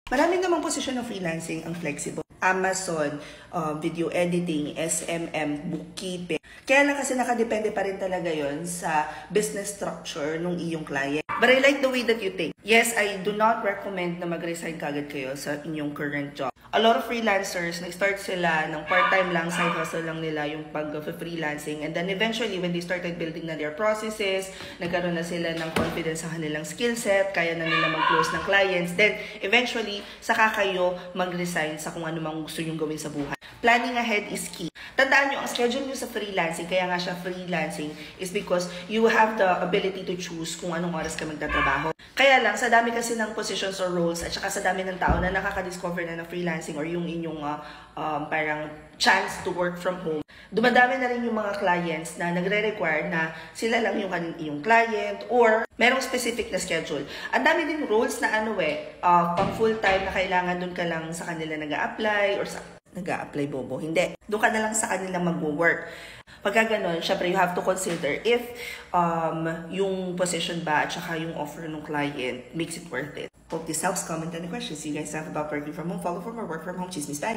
Marami namang posisyon ng freelancing ang flexible. Amazon, video editing, SMM, bookkeeping. Kaya lang kasi nakadepende pa rin talaga yon sa business structure ng iyong client. But I like the way that you think. Yes, I do not recommend na mag-resign kagad kayo sa inyong current job. A lot of freelancers, nag-start sila ng part-time lang, side hustle lang nila yung pag-freelancing. And then eventually, when they started building na their processes, nagkaroon na sila ng confidence sa kanilang skill set, kaya na nila mag-close ng clients. Then eventually, saka kayo mag-resign sa kung ano mang gusto nyong gawin sa buhay. Planning ahead is key. Tandaan nyo, ang schedule nyo sa freelancing, kaya nga siya freelancing, is because you have the ability to choose kung anong oras ka magtatrabaho. Kaya lang, sa dami kasi ng positions or roles, at saka sa dami ng tao na nakaka-discover na ng freelancing or yung inyong parang chance to work from home, dumadami na rin yung mga clients na nagre-require na sila lang yung client or merong specific na schedule. Ang dami din roles na pang full-time na kailangan dun ka lang sa kanila nag-a-apply or sa nag-a-apply bobo. Hindi. Doon ka na lang sa kanila mag-work. Pagka ganun, syempre you have to consider if yung position ba at saka yung offer ng client makes it worth it. Hope this helps. Comment any questions you guys have about working from home. Follow for more work from home. Chismis. Bye!